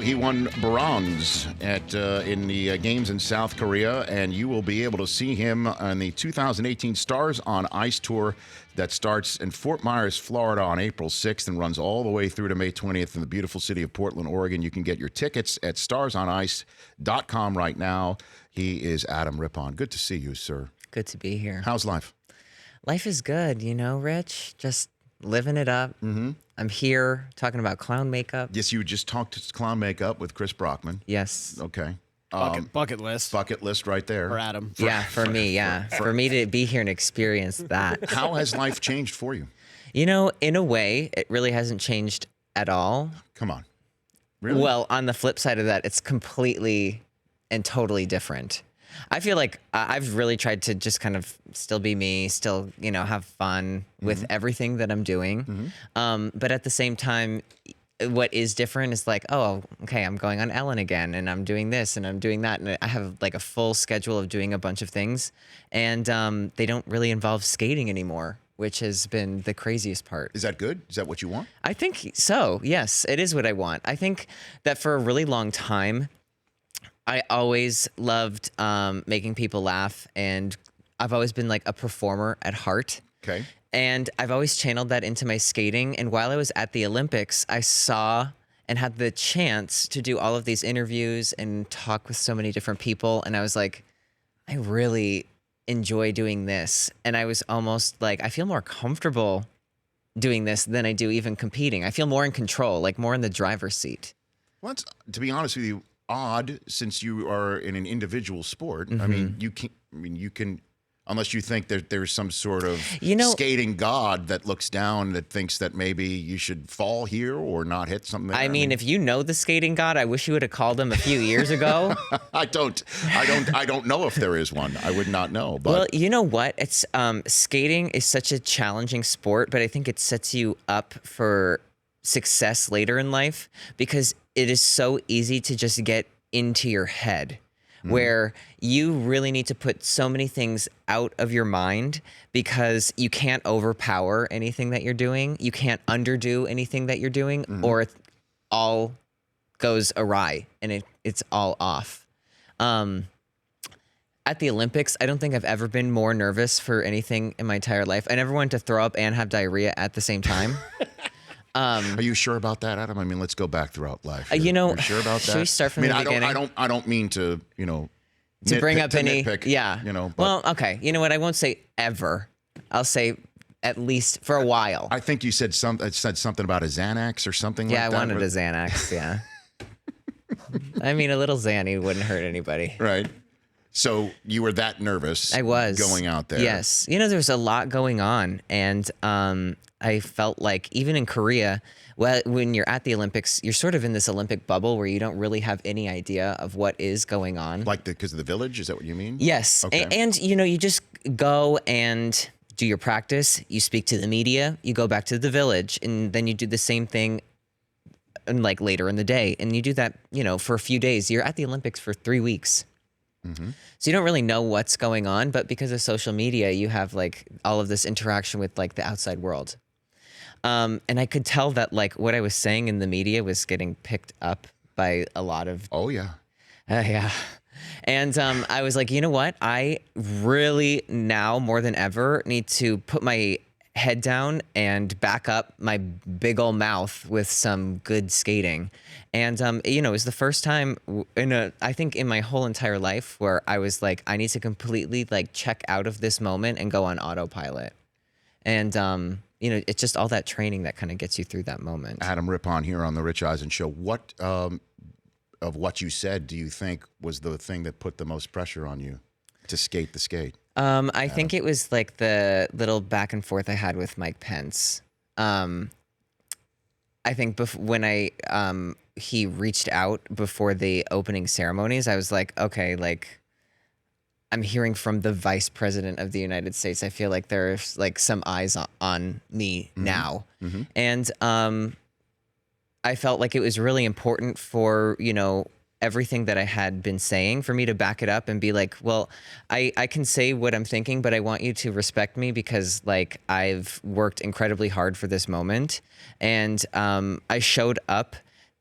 He won bronze at in the games in South Korea, and you will be able to see him on the 2018 Stars on Ice Tour that starts in Fort Myers, Florida on April 6th and runs all the way through to May 20th in the beautiful city of Portland, Oregon. You can get your tickets at starsonice.com right now. He is Adam Rippon. Good to see you, sir. Good to be here. How's life? Life is good, you know, Rich. Just living it up. Mm-hmm. I'm here talking about clown makeup. Yes, you just talked clown makeup with Chris Brockman. Yes. Okay. Bucket list. Bucket list right there. For Adam. For me, for me to be here and experience that. How has life changed for you? You know, in a way, it really hasn't changed at all. Come on. Really? Well, on the flip side of that, it's completely and totally different. I feel like I've really tried to just kind of still be me, still, you know, have fun with everything that I'm doing. But at the same time, what is different is like, oh, okay, I'm going on Ellen again, and I'm doing this, and I'm doing that, and I have like a full schedule of doing a bunch of things, and they don't really involve skating anymore, which has been the craziest part. Is that good? Is that what you want? I think so. Yes, it is what I want. I think that for a really long time, I always loved making people laugh, and I've always been like a performer at heart. Okay. And I've always channeled that into my skating. And while I was at the Olympics, I saw and had the chance to do all of these interviews and talk with so many different people. And I was like, I really enjoy doing this. And I was almost like, I feel more comfortable doing this than I do even competing. I feel more in control, like more in the driver's seat. Well, it's, to be honest with you, odd since you are in an individual sport. I mean, you can, unless you think that there's some sort of skating god that looks down that thinks that maybe you should fall here or not hit something. I mean, if you know the skating god, I wish you would have called him a few years ago. I don't know if there is one. I would not know. But. Well, you know what? It's skating is such a challenging sport, but I think it sets you up for success later in life because it is so easy to just get into your head where you really need to put so many things out of your mind because you can't overpower anything that you're doing. You can't underdo anything that you're doing or it all goes awry and it's all off. At the Olympics, I don't think I've ever been more nervous for anything in my entire life. I never wanted to throw up and have diarrhea at the same time. Are you sure about that, Adam? I mean, let's go back throughout life. You know, you're sure about that? Should we start from the beginning? I don't mean to, you know, to bring up any, nitpick, yeah. You know, well, okay. You know what? I won't say ever. I'll say at least for a while. I think you said something about a Xanax or something. Yeah, like that. I wanted a Xanax. Yeah. I mean, a little Xanny wouldn't hurt anybody. Right. So you were that nervous. I was going out there. Yes. You know, there was a lot going on, and I felt like even in Korea, well, when you're at the Olympics, you're sort of in this Olympic bubble where you don't really have any idea of what is going on. Like because of the village? Is that what you mean? Yes. Okay. And, you know, you just go and do your practice. You speak to the media. You go back to the village. And then you do the same thing like later in the day. And you do that, you know, for a few days. You're at the Olympics for 3 weeks. So you don't really know what's going on. But because of social media, you have like all of this interaction with like the outside world. And I could tell that like what I was saying in the media was getting picked up by a lot of. Oh, yeah. Yeah. And I was like, you know what? I really now more than ever need to put my head down and back up my big old mouth with some good skating. And, you know, it was the first time I think in my whole entire life where I was like, I need to completely like check out of this moment and go on autopilot. And, you know, it's just all that training that kind of gets you through that moment. Adam Rippon here on the Rich Eisen Show. What of what you said do you think was the thing that put the most pressure on you to skate the skate? I think it was like the little back and forth I had with Mike Pence. I think when he reached out before the opening ceremonies, I was like, okay, like I'm hearing from the Vice President of the United States. I feel like there's like some eyes on me now. And I felt like it was really important for, you know, everything that I had been saying for me to back it up and be like, well, I can say what I'm thinking, but I want you to respect me because like I've worked incredibly hard for this moment. And I showed up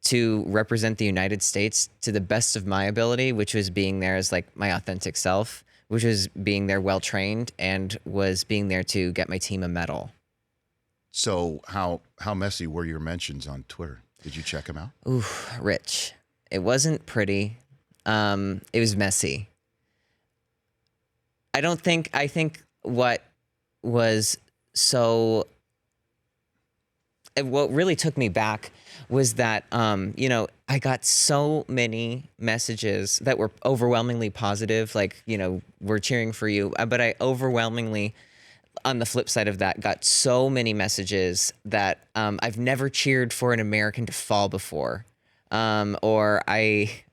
to represent the United States to the best of my ability, which was being there as like my authentic self, which was being there well trained, and was being there to get my team a medal. So how messy were your mentions on Twitter? Did you check them out? Ooh, Rich. It wasn't pretty. It was messy. I think what was so, what really took me back was that, I got so many messages that were overwhelmingly positive, like, we're cheering for you. But I overwhelmingly, on the flip side of that, got so many messages that I've never cheered for an American to fall before. Or I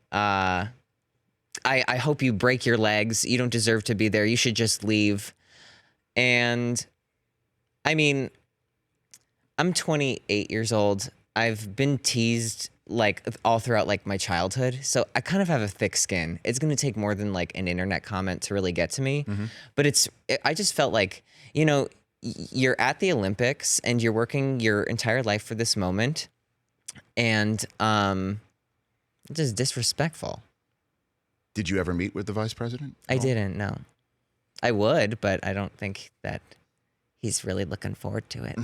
hope you break your legs. You don't deserve to be there. You should just leave. And I mean, I'm 28 years old. I've been teased like all throughout like my childhood. So I kind of have a thick skin. It's going to take more than like an internet comment to really get to me. But I just felt like, you're at the Olympics and you're working your entire life for this moment. And just disrespectful. Did you ever meet with the vice president? I didn't, no. I would, but I don't think that he's really looking forward to it.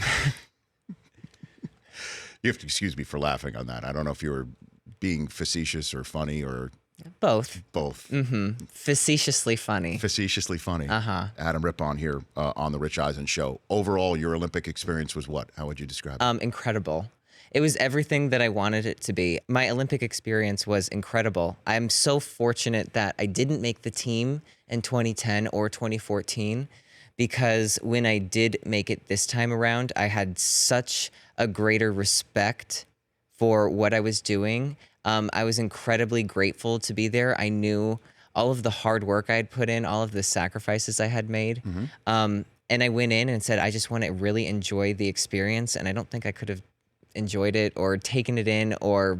You have to excuse me for laughing on that. I don't know if you were being facetious or funny or... Both. Both. Facetiously funny. Facetiously funny. Uh-huh. Adam Rippon here on the Rich Eisen Show. Overall, your Olympic experience was what? How would you describe it? Incredible. It was everything that I wanted it to be. My Olympic experience was incredible. I'm so fortunate that I didn't make the team in 2010 or 2014, because when I did make it this time around, I had such a greater respect for what I was doing. I was incredibly grateful to be there. I knew all of the hard work I had put in, all of the sacrifices I had made. And I went in and said, I just want to really enjoy the experience. And I don't think I could have enjoyed it or taken it in or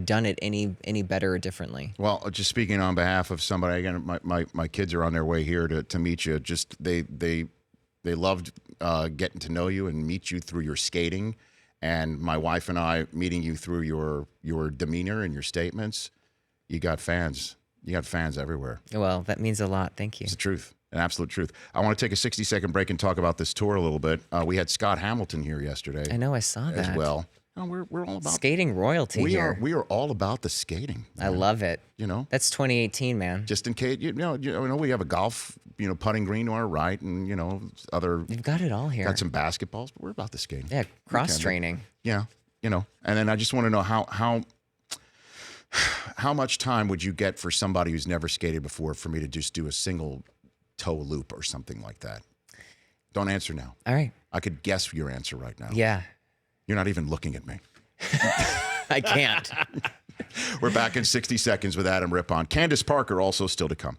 done it any better or differently. Well, just speaking on behalf of somebody, again, my kids are on their way here to meet you. Just they loved getting to know you and meet you through your skating, and my wife and I meeting you through your demeanor and your statements. You got fans. You got fans everywhere. Well, that means a lot. Thank you. It's the truth. An absolute truth. I want to take a 60-second break and talk about this tour a little bit. We had Scott Hamilton here yesterday. I know, I saw that. As well. Oh, we're all about skating royalty here. We are all about the skating. Man. I love it. That's 2018, man. Just in case we have a golf putting green to our right, and other. You've got it all here. Got some basketballs, but we're about the skating. Yeah, cross training. Yeah, and then I just want to know how much time would you get for somebody who's never skated before for me to just do a single toe loop or something like that? Don't answer now. All right. I could guess your answer right now. Yeah. You're not even looking at me. I can't. We're back in 60 seconds with Adam Rippon. Candace Parker also still to come.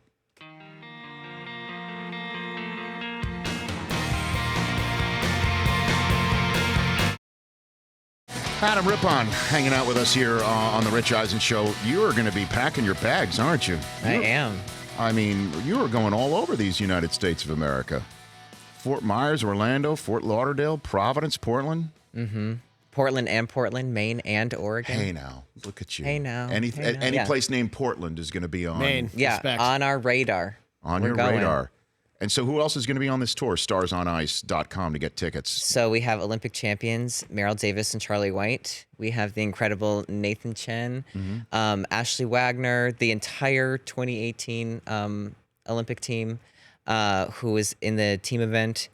Adam Rippon hanging out with us here on the Rich Eisen Show. You are going to be packing your bags, aren't you? I am. I mean, you are going all over these United States of America. Fort Myers, Orlando, Fort Lauderdale, Providence, Portland. Portland, Maine, and Oregon. Hey now, look at you. Hey now. Any place named Portland is going to be on. Maine. Yeah, Respect. on our radar. On your radar. And so who else is going to be on this tour? StarsOnIce.com to get tickets. So we have Olympic champions Meryl Davis and Charlie White. We have the incredible Nathan Chen, Ashley Wagner, the entire 2018 Olympic team who was in the team event.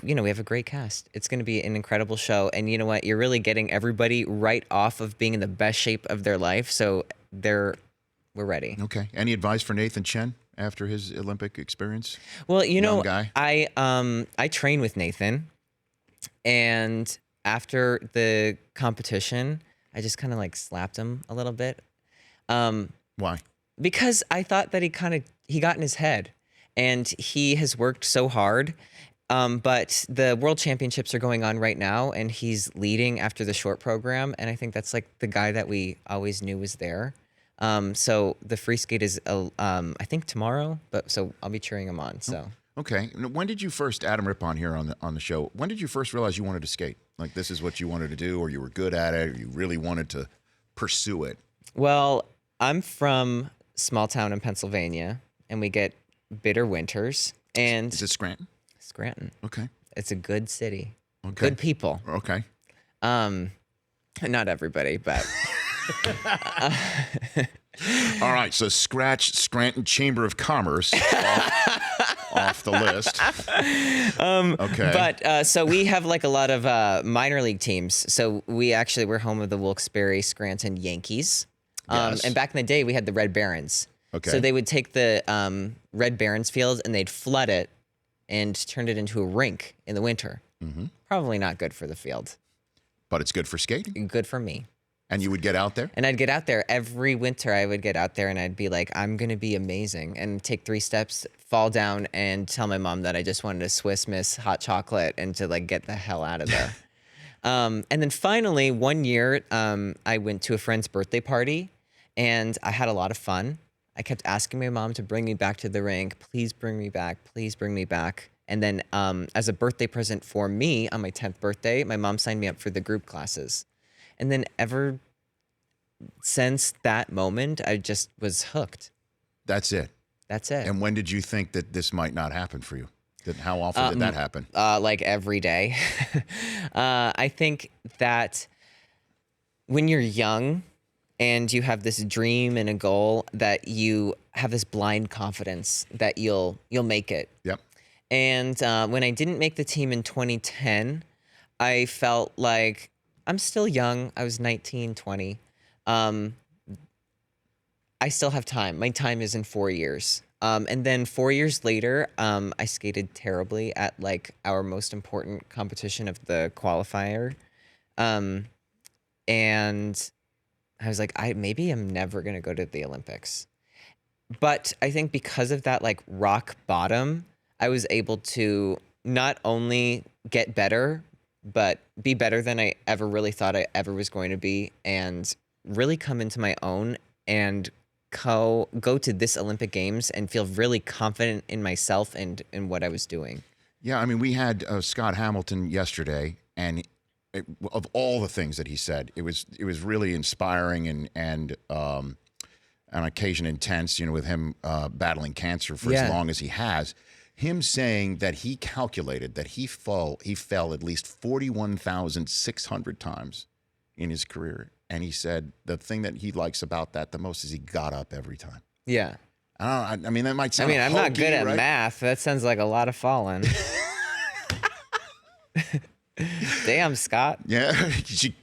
We have a great cast. It's going to be an incredible show. And you know what? You're really getting everybody right off of being in the best shape of their life. So we're ready. Okay. Any advice for Nathan Chen after his Olympic experience? Well, Young guy. I train with Nathan, and after the competition, I just kind of like slapped him a little bit. Why? Because I thought that he got in his head, and he has worked so hard. But the World Championships are going on right now, and he's leading after the short program, and I think that's like the guy that we always knew was there. So the free skate is, I think tomorrow, so I'll be cheering him on. So okay. When did you first, Adam Rippon here on the show? When did you first realize you wanted to skate? Like this is what you wanted to do, or you were good at it, or you really wanted to pursue it? Well, I'm from small town in Pennsylvania, and we get bitter winters. And Is it Scranton? Scranton, Okay. it's a good city, Okay. good people. Okay. Not everybody, but All right. So scratch Scranton Chamber of Commerce off the list. Okay. But so we have like a lot of minor league teams. So we're home of the Wilkes-Barre Scranton Yankees. Yes. And back in the day, we had the Red Barons. Okay. So they would take the Red Barons field and they'd flood it and turn it into a rink in the winter. Mm-hmm. Probably not good for the field. But it's good for skating. Good for me. And you would get out there? And I'd get out there every winter. I would get out there and I'd be like, I'm going to be amazing. And take 3 steps, fall down, and tell my mom that I just wanted a Swiss Miss hot chocolate and to like get the hell out of there. And then finally, one year, I went to a friend's birthday party and I had a lot of fun. I kept asking my mom to bring me back to the rink. Please bring me back. Please bring me back. And then as a birthday present for me on my 10th birthday, my mom signed me up for the group classes. And then ever since that moment, I just was hooked. That's it. That's it. And when did you think that this might not happen for you? How often did that happen? Like every day. I think that when you're young and you have this dream and a goal, that you have this blind confidence that you'll make it. Yep. And when I didn't make the team in 2010, I felt like I'm still young. I was 19, 20. I still have time. My time is in 4 years. And then 4 years later, I skated terribly at like our most important competition of the qualifier. And I was like, maybe I'm never going to go to the Olympics. But I think because of that like rock bottom, I was able to not only get better, but be better than I ever really thought I ever was going to be, and really come into my own and go to this Olympic Games and feel really confident in myself and in what I was doing. Yeah, I mean, we had Scott Hamilton yesterday, and of all the things that he said, it was really inspiring and on occasion intense. You know, with him battling cancer for as long as he has. Him saying that he calculated that he fell at least 41,600 times in his career. And he said the thing that he likes about that the most is he got up every time. Yeah. I mean, that might sound I'm hokey, not good at right? math. That sounds like a lot of falling. Damn, Scott. Yeah, you should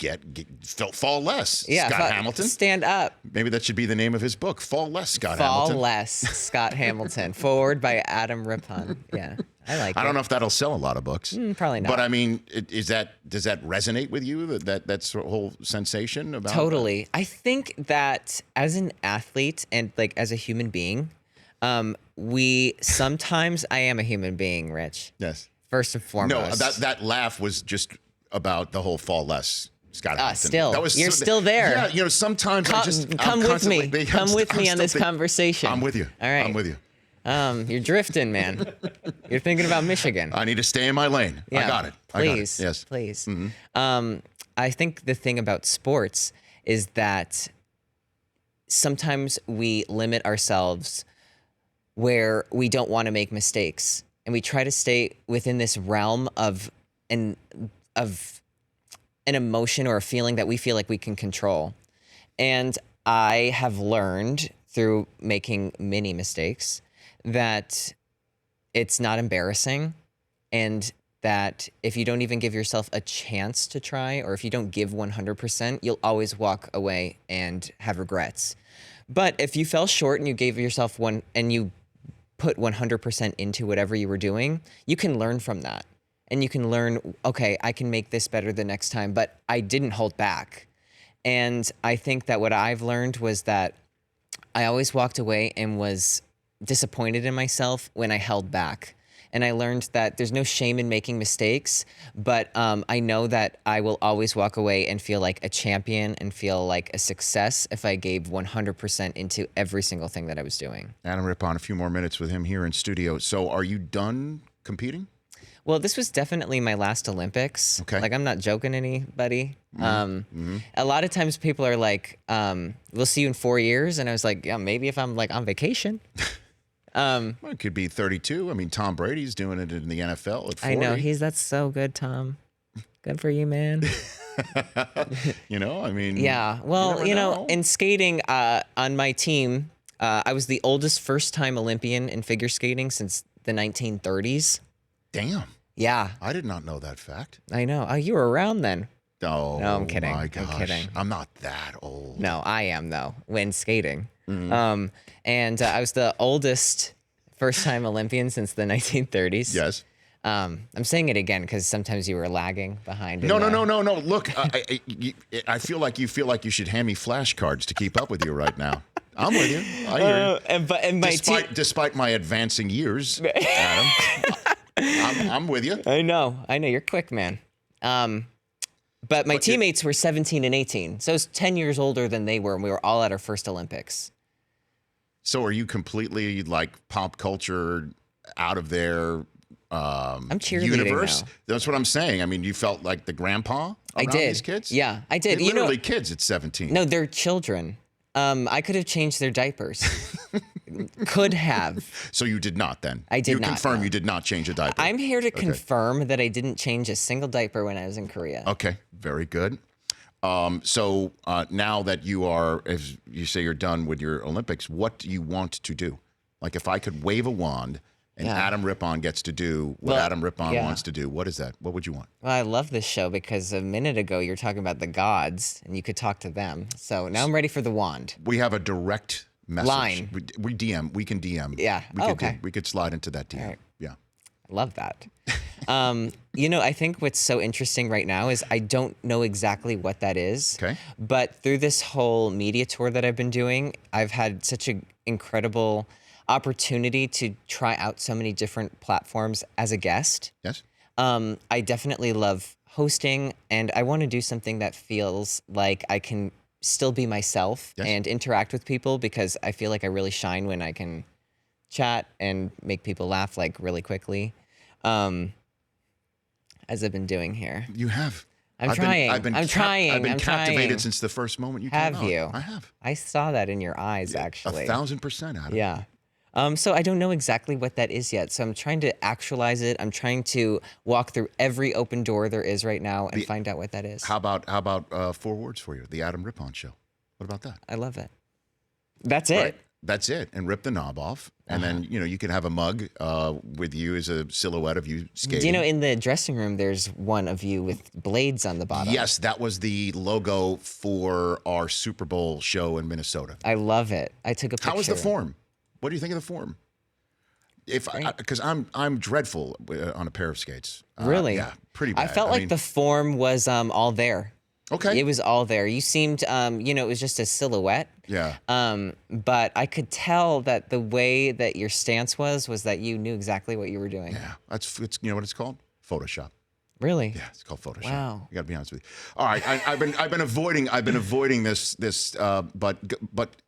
fall less. Yeah, Scott Hamilton. Stand up. Maybe that should be the name of his book. Fall less, Scott Hamilton. Fall less, Scott Hamilton. Forward by Adam Rippon. Yeah, I like it. I don't know if that'll sell a lot of books. Probably not. But I mean, does that resonate with you? That sort of whole sensation about Totally. I think that as an athlete and like as a human being, we sometimes I am a human being, Rich. Yes. First and foremost. No, that laugh was just about the whole fall less, Scott Hamilton. Still, you're still there. Yeah, you know, sometimes come with me. Come with me on this conversation. I'm with you. All right. I'm with you. You're drifting, man. You're thinking about Michigan. I need to stay in my lane. Yeah, I got it. Please. Yes. Please. Mm-hmm. I think the thing about sports is that sometimes we limit ourselves where we don't want to make mistakes. And we try to stay within this realm of an emotion or a feeling that we feel like we can control. And I have learned through making many mistakes that it's not embarrassing, and that if you don't even give yourself a chance to try, or if you don't give 100%, you'll always walk away and have regrets. But if you fell short and you gave yourself one and you put 100% into whatever you were doing, you can learn from that. And you can learn, okay, I can make this better the next time, but I didn't hold back. And I think that what I've learned was that I always walked away and was disappointed in myself when I held back. And I learned that there's no shame in making mistakes, but I know that I will always walk away and feel like a champion and feel like a success if I gave 100% into every single thing that I was doing. Adam Rippon, a few more minutes with him here in studio. So are you done competing? Well, this was definitely my last Olympics. Okay. Like, I'm not joking anybody. A lot of times people are like, we'll see you in 4 years. And I was like, yeah, maybe if I'm like on vacation. Well, it could be 32. I mean, Tom Brady's doing it in the NFL at 40. I know. That's so good, Tom. Good for you, man. I mean. Yeah. Well, you never know. in skating, on my team, I was the oldest first-time Olympian in figure skating since the 1930s. Damn. Yeah. I did not know that fact. I know. Oh, you were around then. Oh, No, I'm kidding. my I'm gosh. kidding. I'm not that old. No, I am, though, when skating. And I was the oldest first-time Olympian since the 1930s. Yes. I'm saying it again because sometimes you were lagging behind. No. Look, I feel like you should hand me flashcards to keep up with you right now. I'm with you. I hear you. Despite my advancing years, Adam, I'm with you. I know. You're quick, man. But my teammates were 17 and 18. So I was 10 years older than they were, and we were all at our first Olympics. So are you completely like pop culture out of their I'm cheerleading universe? now. That's what I'm saying. I mean, you felt like the grandpa around these kids? Yeah, I did. They're literally kids at 17. No, they're children. I could have changed their diapers. Could have. So you did not then? I did not. You confirm no. you did not change a diaper? I'm here to confirm that I didn't change a single diaper when I was in Korea. Okay, very good. So now that you are, as you say, you're done with your Olympics, what do you want to do? Like if I could wave a wand and Adam Rippon gets to do what Adam Rippon wants to do, what is that? What would you want? Well, I love this show because a minute ago you were talking about the gods and you could talk to them. So now I'm ready for the wand. We have a direct message. Line. We DM. We can DM. Yeah. We could slide into that DM. All right. Yeah. I love that. I think what's so interesting right now is I don't know exactly what that is. Okay. But through this whole media tour that I've been doing, I've had such an incredible opportunity to try out so many different platforms as a guest. Yes. I definitely love hosting, and I want to do something that feels like I can still be myself and interact with people, because I feel like I really shine when I can chat and make people laugh like really quickly, as I've been doing here. You have. I'm trying. I've been captivated since the first moment you came out. Have you? I have. I saw that in your eyes, actually. 1,000%, Adam. Yeah. So I don't know exactly what that is yet. So I'm trying to actualize it. I'm trying to walk through every open door there is right now and find out what that is. How about 4 words for you? The Adam Rippon Show. What about that? I love it. That's it. Right? That's it. And rip the knob off. And then, you can have a mug with you as a silhouette of you skating. Do you know, in the dressing room, there's one of you with blades on the bottom? Yes, that was the logo for our Super Bowl show in Minnesota. I love it. I took a picture. How was the form? What do you think of the form? Because I'm dreadful on a pair of skates. Really? Yeah, pretty bad. I felt like the form was all there. Okay. It was all there. You seemed, it was just a silhouette. Yeah. But I could tell that the way that your stance was that you knew exactly what you were doing. Yeah. It's you know what it's called? Photoshop. Really? Yeah, it's called Photoshop. Wow. You got to be honest with you. All right, I've been avoiding this, but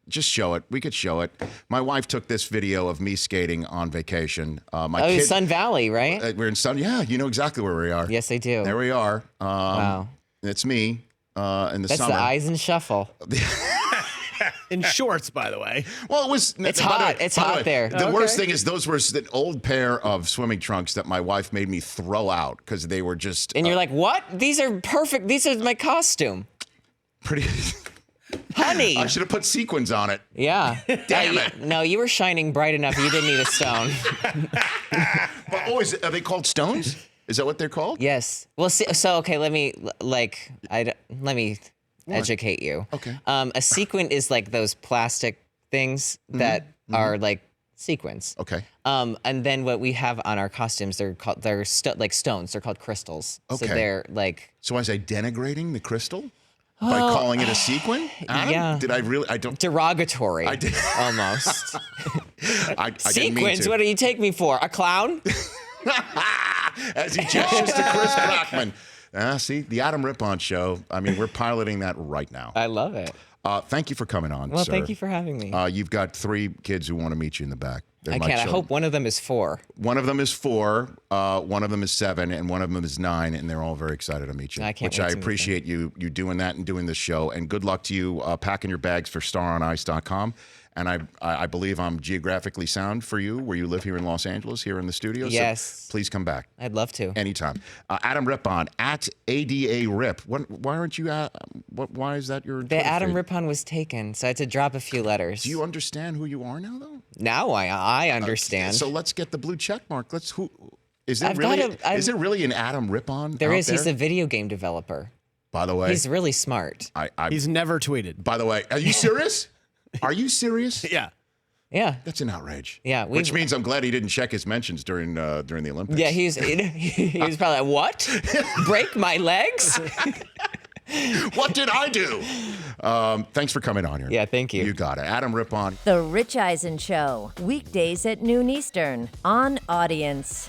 just show it. We could show it. My wife took this video of me skating on vacation. Kid, Sun Valley, right? We're in Sun. Yeah, you know exactly where we are. Yes, I do. There we are. Wow. It's me in the That's summer. the Eisen shuffle. In shorts, by the way. Well, it was. It's hot. It's hot there. The worst thing is those were an old pair of swimming trunks that my wife made me throw out because they were just. And you're like, what? These are perfect. These are my costume. Pretty. Honey. I should have put sequins on it. Yeah. Damn it. No, you were shining bright enough. You didn't need a stone. But are they called stones? Is that what they're called? Yes. Well, so okay. Let me educate you. Okay. A sequin is like those plastic things that are like sequins. Okay. And then what we have on our costumes, they're like stones. They're called crystals. Okay. So they're like. So was I denigrating the crystal by calling it a sequin? Adam? Yeah. Did I really? I don't. Derogatory. I did. Almost. I didn't mean Sequins? to. What do you take me for? A clown? As he gestures to Chris Brockman. See, the Adam Rippon Show. I mean, we're piloting that right now. I love it. Thank you for coming on, Well, sir. thank you for having me. You've got 3 kids who want to meet you in the back. They're I my can't. I children. hope one of them is 4. One of them is 4, one of them is 7, and one of them is 9, and they're all very excited to meet you. I can't which wait I to meet them. appreciate you doing that and doing this show. And good luck to you packing your bags for StarOnIce.com. And I believe I'm geographically sound for you, where you live here in Los Angeles, here in the studio. Yes. So please come back. I'd love to. Anytime. Adam Rippon at ADA Rip. Why aren't you? Why is that your? The Twitter Adam feed? Rippon was taken, so I had to drop a few letters. Do you understand who you are now, though? Now I understand. So let's get the blue check mark. Who is there I've really? got Is there really an Adam Rippon? There out is. He's a video game developer. By the way, He's really smart. He's never tweeted. By the way, are you serious? Are you serious? Yeah. Yeah. That's an outrage. Yeah, Which means I'm glad he didn't check his mentions during the Olympics. Yeah, he was probably like, what? Break my legs? What did I do? Thanks for coming on here. Yeah, thank you. You got it. Adam Rippon. The Rich Eisen Show, weekdays at noon Eastern on Audience.